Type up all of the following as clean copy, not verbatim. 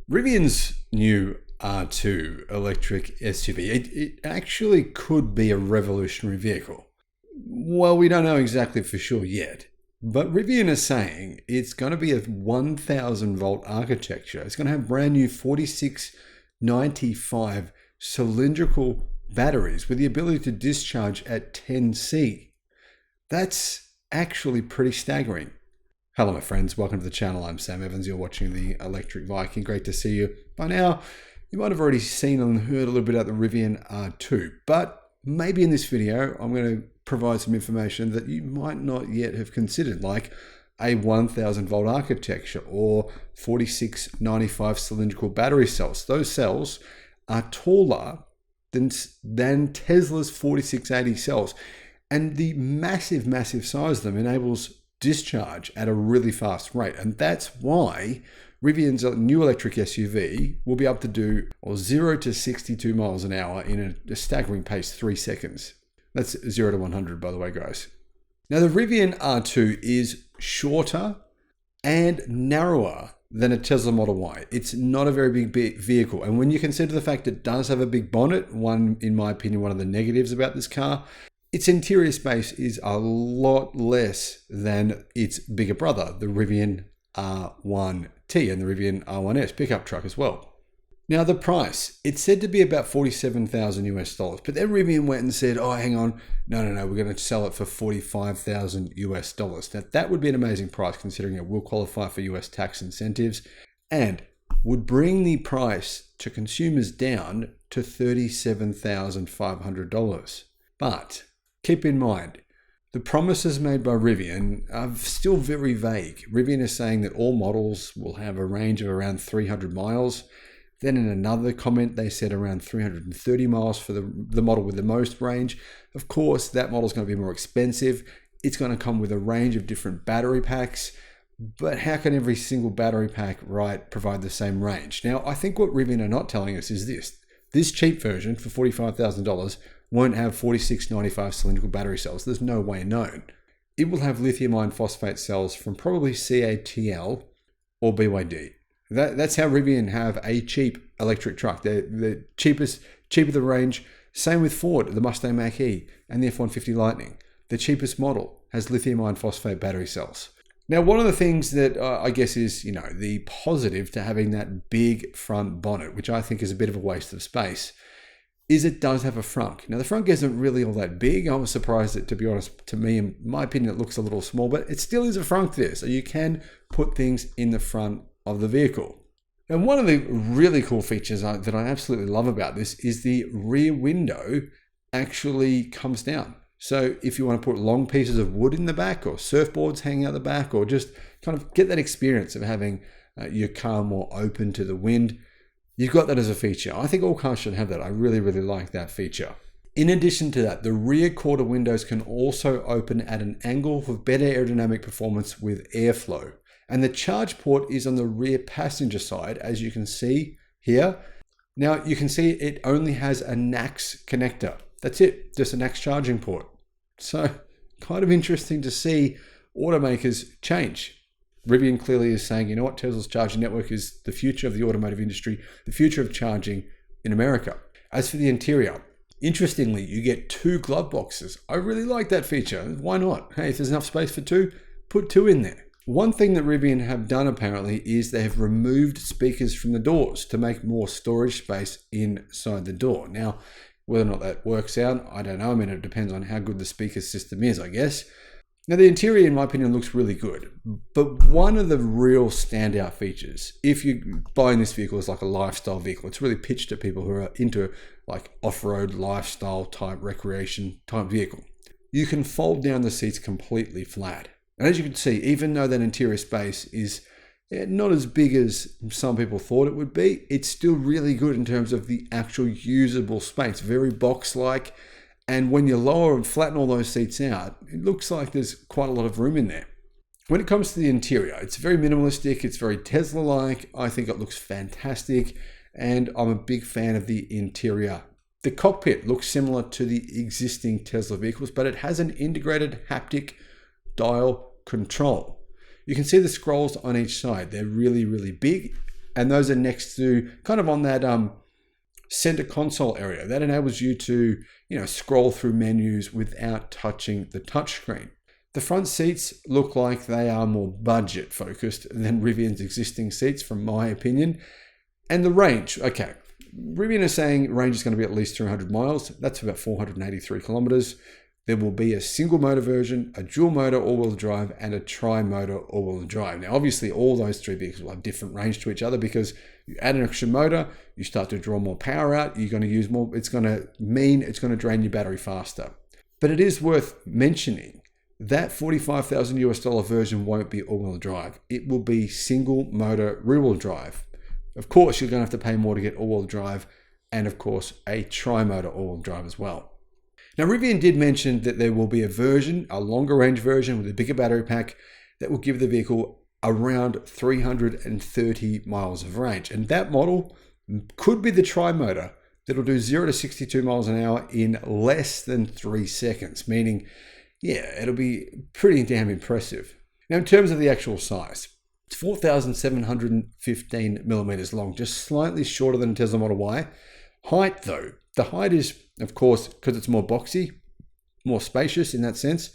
Rivian's new R2 electric SUV, it actually could be a revolutionary vehicle. Well, we don't know exactly for sure yet, but Rivian is saying it's going to be a 1000 volt architecture. It's going to have brand new 4695 cylindrical batteries with the ability to discharge at 10C. That's actually pretty staggering. Hello my friends, welcome to the channel. I'm Sam Evans, you're watching the Electric Viking. Great to see you. By now, you might have already seen and heard a little bit about the Rivian R2, but maybe in this video, I'm going to provide some information that you might not yet have considered, like a 1000 volt architecture or 4695 cylindrical battery cells. Those cells are taller than Tesla's 4680 cells, and the massive size of them enables discharge at a really fast rate. And that's why Rivian's new electric SUV will be able to do 0 to 62 miles an hour in a staggering pace, 3 seconds. That's 0 to 100, by the way, guys. Now, the Rivian R2 is shorter and narrower than a Tesla Model Y. It's not a very big vehicle. And when you consider the fact it does have a big bonnet, in my opinion, one of the negatives about this car, its interior space is a lot less than its bigger brother, the Rivian R1T and the Rivian R1S pickup truck as well. Now the price, it's said to be about $47,000 US, but then Rivian went and said, oh, hang on, no, we're going to sell it for $45,000 US. Now that would be an amazing price considering it will qualify for US tax incentives and would bring the price to consumers down to $37,500. But keep in mind, the promises made by Rivian are still very vague. Rivian is saying that all models will have a range of around 300 miles. Then in another comment, they said around 330 miles for the model with the most range. Of course, that model is going to be more expensive. It's going to come with a range of different battery packs. But how can every single battery pack provide the same range? Now, I think what Rivian are not telling us is this. This cheap version for $45,000 won't have 4695 cylindrical battery cells. There's no way known. It will have lithium iron phosphate cells from probably CATL or BYD. That's how Rivian have a cheap electric truck. They're cheaper the range. Same with Ford, the Mustang Mach-E and the F-150 Lightning. The cheapest model has lithium iron phosphate battery cells. Now, one of the things that I guess is, the positive to having that big front bonnet, which I think is a bit of a waste of space, is it does have a frunk. Now, the frunk isn't really all that big. I was surprised that, to be honest, to me, in my opinion, it looks a little small, but it still is a frunk there. So you can put things in the front of the vehicle. And one of the really cool features that I absolutely love about this is the rear window actually comes down. So if you want to put long pieces of wood in the back or surfboards hanging out the back, or just kind of get that experience of having your car more open to the wind, you've got that as a feature. I think all cars should have that. I really like that feature. In addition to that, the rear quarter windows can also open at an angle for better aerodynamic performance with airflow. And the charge port is on the rear passenger side, as you can see here. Now you can see it only has a NACS connector. That's it, just a NACS charging port. So kind of interesting to see automakers change. Rivian clearly is saying, you know what, Tesla's charging network is the future of the automotive industry, the future of charging in America. As for the interior, interestingly, you get 2 glove boxes. I really like that feature. Why not? Hey, if there's enough space for 2, put 2 in there. One thing that Rivian have done apparently is they have removed speakers from the doors to make more storage space inside the door. Now, whether or not that works out, I don't know. I mean, it depends on how good the speaker system is, I guess. Now, the interior, in my opinion, looks really good. But one of the real standout features, if you're buying this vehicle as like a lifestyle vehicle, it's really pitched at people who are into like off-road lifestyle type, recreation type vehicle. You can fold down the seats completely flat. And as you can see, even though that interior space is not as big as some people thought it would be, it's still really good in terms of the actual usable space, very box-like. And when you lower and flatten all those seats out, it looks like there's quite a lot of room in there. When it comes to the interior, it's very minimalistic, it's very Tesla-like. I think it looks fantastic, and I'm a big fan of the interior. The cockpit looks similar to the existing Tesla vehicles, but it has an integrated haptic dial control. You can see the scrolls on each side. They're really big, And those are next to kind of on that center console area. That enables you to, scroll through menus without touching the touchscreen. The front seats look like they are more budget focused than Rivian's existing seats, from my opinion. And the range, okay. Rivian is saying range is going to be at least 300 miles. That's about 483 kilometers. There will be a single motor version, a dual motor all-wheel drive, and a tri-motor all-wheel drive. Now, obviously, all those three vehicles will have different range to each other because you add an extra motor, you start to draw more power out, you're going to use more, it's going to drain your battery faster. But it is worth mentioning that $45,000 US version won't be all-wheel drive. It will be single motor rear-wheel drive. Of course, you're going to have to pay more to get all-wheel drive and, of course, a tri-motor all-wheel drive as well. Now, Rivian did mention that there will be a longer range version with a bigger battery pack that will give the vehicle around 330 miles of range. And that model could be the tri-motor that'll do 0 to 62 miles an hour in less than 3 seconds, meaning, it'll be pretty damn impressive. Now, in terms of the actual size, it's 4,715 millimeters long, just slightly shorter than a Tesla Model Y. Height, though, the height is, of course, because it's more boxy, more spacious in that sense,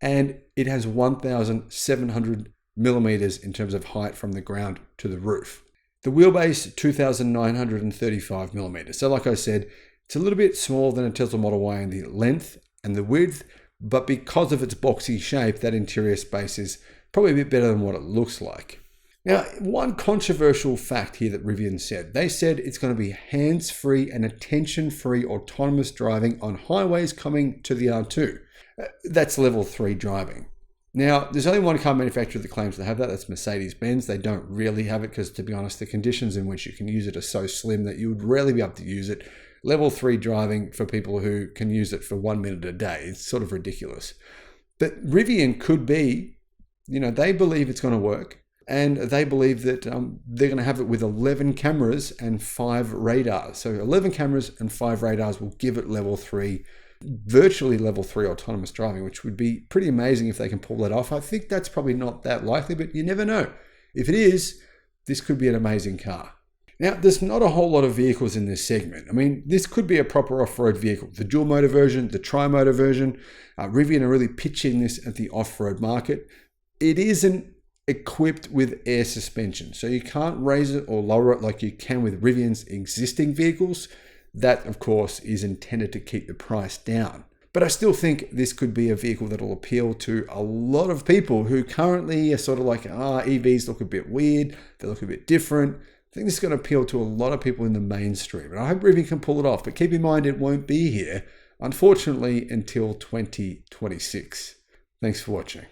and it has 1,700 millimeters in terms of height from the ground to the roof. The wheelbase, 2,935 millimeters. So like I said, it's a little bit smaller than a Tesla Model Y in the length and the width, but because of its boxy shape, that interior space is probably a bit better than what it looks like. Now, one controversial fact here that Rivian said, they said it's going to be hands-free and attention-free autonomous driving on highways coming to the R2. That's level 3 driving. Now, there's only one car manufacturer that claims to have that. That's Mercedes-Benz. They don't really have it because, to be honest, the conditions in which you can use it are so slim that you would rarely be able to use it. Level 3 driving for people who can use it for 1 minute a day. It's sort of ridiculous. But Rivian could be, they believe it's going to work. And they believe that they're going to have it with 11 cameras and 5 radars. So 11 cameras and 5 radars will give it level 3, virtually level 3 autonomous driving, which would be pretty amazing if they can pull that off. I think that's probably not that likely, but you never know. If it is, this could be an amazing car. Now, there's not a whole lot of vehicles in this segment. I mean, this could be a proper off-road vehicle. The dual motor version, the tri-motor version, Rivian are really pitching this at the off-road market. It isn't equipped with air suspension, so you can't raise it or lower it like you can with Rivian's existing vehicles. That, of course, is intended to keep the price down. But I still think this could be a vehicle that will appeal to a lot of people who currently are sort of like, EVs look a bit weird, they look a bit different. I think this is going to appeal to a lot of people in the mainstream, and I hope Rivian can pull it off. But keep in mind, it won't be here, unfortunately, until 2026. Thanks for watching.